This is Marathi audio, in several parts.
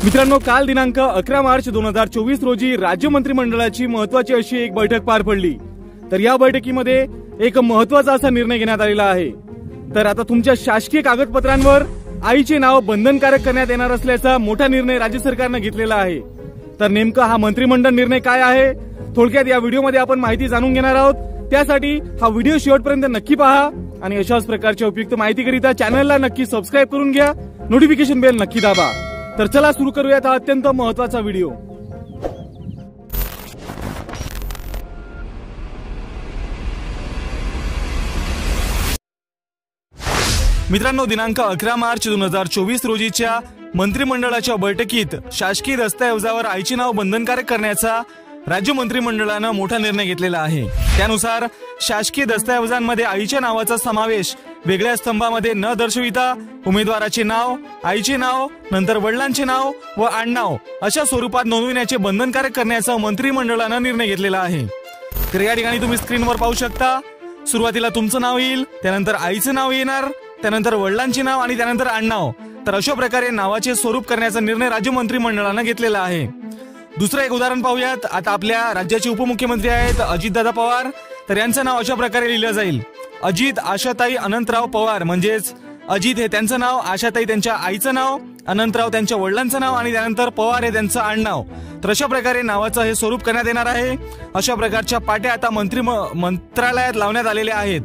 मित्रांनो, काल दिनांक 11 मार्च 2024 रोजी राज्य मंत्रिमंडळाची महत्त्वाची अशी एक बैठक पार पडली। तर या बैठकीमध्ये एक महत्त्वाचा असा निर्णय घेण्यात आलेला आहे। तर आता तुमच्या शासकीय कागदपत्रांवर आईचे नाव बंधनकारक करण्यात येणार असल्याचा मोठा निर्णय राज्य सरकारने घेतलेला आहे। तर नेमका हा मंत्रिमंडळ निर्णय काय आहे, थोडक्यात या व्हिडिओमध्ये आपण माहिती जाणून घेणार आहोत। त्यासाठी हा व्हिडिओ शेवटपर्यंत नक्की पहा आणि अशाच प्रकारच्या उपयुक्त माहितीकरिता चॅनलला नक्की सबस्क्राइब करून घ्या, नोटिफिकेशन बेल नक्की दाबा। तर चला सुरू करूयात हा अत्यंत महत्त्वाचा व्हिडिओ। मित्रांनो, दिनांक 11 मार्च 2024 रोजीच्या मंत्रिमंडळाच्या बैठकीत शासकीय दस्तऐवजावर आईचे नाव बंधनकारक करण्याचा राज्य मंत्रिमंडळाने मोठा निर्णय घेतलेला आहे। त्यानुसार शासकीय दस्तऐवजांमध्ये आईच्या नावाचा समावेश वेगळ्या स्तंभामध्ये न दर्शविता उमेदवाराचे नाव, आईचे नाव, नंतर वडिलांचे नाव व आडनाव अशा स्वरूपात नोंदविण्याचे बंधनकारक करण्याचा मंत्रिमंडळाने निर्णय घेतलेला आहे। तर या ठिकाणी तुम्ही स्क्रीनवर पाहू शकता, सुरुवातीला तुमचं नाव येईल, त्यानंतर आईचं नाव येणार, त्यानंतर वडिलांचे नाव आणि त्यानंतर आडनाव। तर अशा प्रकारे नावाचे स्वरूप करण्याचा निर्णय राज्य मंत्रिमंडळाने घेतलेला आहे। दुसरं एक उदाहरण पाहूयात। आता आपल्या राज्याचे उपमुख्यमंत्री आहेत अजितदादा पवार, तर यांचं नाव अशा प्रकारे लिहिलं जाईल, अजित आशाताई अनंतराव पवार। म्हणजेच अजित हे त्यांचं नाव, आशाताई त्यांच्या आईचं नाव, अनंतराव त्यांच्या वडिलांचं नाव आणि त्यानंतर पवार हे त्यांचं आडनाव। तर अशा प्रकारे नावाचं हे स्वरूप करण्यात येणार आहे। अशा प्रकारच्या पाट्या आता मंत्रालयात लावण्यात आलेल्या आहेत।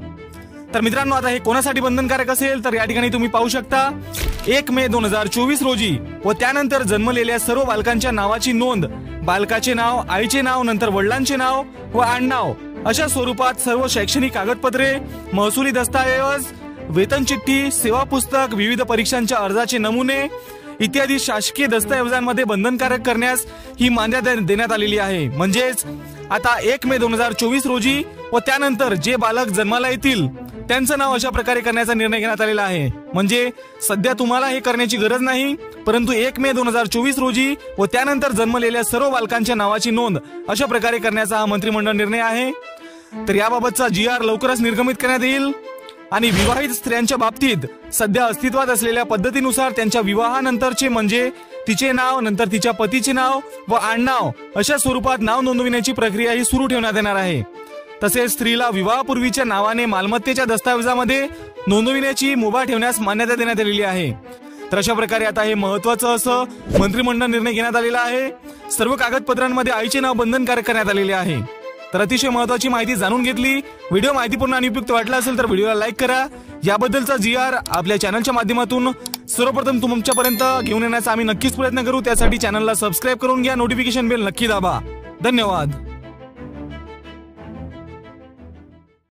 तर मित्रांनो, आता हे कोणासाठी बंधनकारक असेल, तर या ठिकाणी तुम्ही पाहू शकता 1 मे 2024 रोजी व त्यानंतर जन्मलेल्या सर्व बालकांच्या नावाची नोंद, बालकाचे नाव, आईचे नाव, नंतर वडिलांचे नाव व आडनाव अशा स्वरूपात सर्व शैक्षणिक कागदपत्रे, महसुली दस्तऐवज, वेतन चिठ्ठी, सेवा पुस्तक, विविध परीक्षांच्या अर्जाचे नमुने इत्यादी शासकीय दस्तऐवजांमध्ये बंधनकारक करण्यास ही मान्यता देण्यात आलेली आहे। म्हणजेच आता 1 मे 2024 रोजी व त्यानंतर जे बालक जन्माला येतील त्यांचं नाव अशा प्रकारे करण्याचा निर्णय घेण्यात आलेला आहे। म्हणजे सध्या तुम्हाला हे करण्याची गरज नाही, परंतु 1 मे 2024 रोजी व त्यानंतर जन्मलेल्या सर्व बालकांच्या नावाची नोंद अशा प्रकारे करण्याचा हा मंत्रिमंडळ निर्णय आहे। तर याबाबतचा GR लवकरच निर्गमित करण्यात येईल आणि विवाहित स्त्रियांच्या बाबतीत सध्या अस्तित्वात असलेल्या पद्धतीनुसार त्यांच्या विवाहानंतरचे म्हणजे तिचे नाव, नंतर तिच्या पतीचे नाव व आडनाव अशा स्वरूपात नाव नोंदविण्याची प्रक्रिया ही सुरू ठेवण्यात येणार आहे। तसेच स्त्रीला विवाहपूर्वीच्या नावाने मालमत्तेच्या दस्तऐवजामध्ये नोंदविण्याची मुभा ठेवण्यास मान्यता देण्यात आलेली आहे। तर अशा प्रकारे आता हे महत्त्वाचं असं मंत्रिमंडळ निर्णय घेण्यात आलेला आहे। सर्व कागदपत्रांमध्ये आईचे नाव बंधनकारक करण्यात आलेले आहे। तर अतिशय महत्त्वाची माहिती जाणून घेतली। व्हिडिओ माहितीपूर्ण आणि उपयुक्त वाटला असेल तर व्हिडिओला लाईक करा। याबद्दलचा GR आपल्या चॅनलच्या माध्यमातून सर्वप्रथम तुमच्यापर्यंत घेऊन येण्याचा आम्ही नक्कीच प्रयत्न करू। त्यासाठी चॅनलला सबस्क्राइब करून घ्या, नोटिफिकेशन बेल नक्की दाबा। धन्यवाद।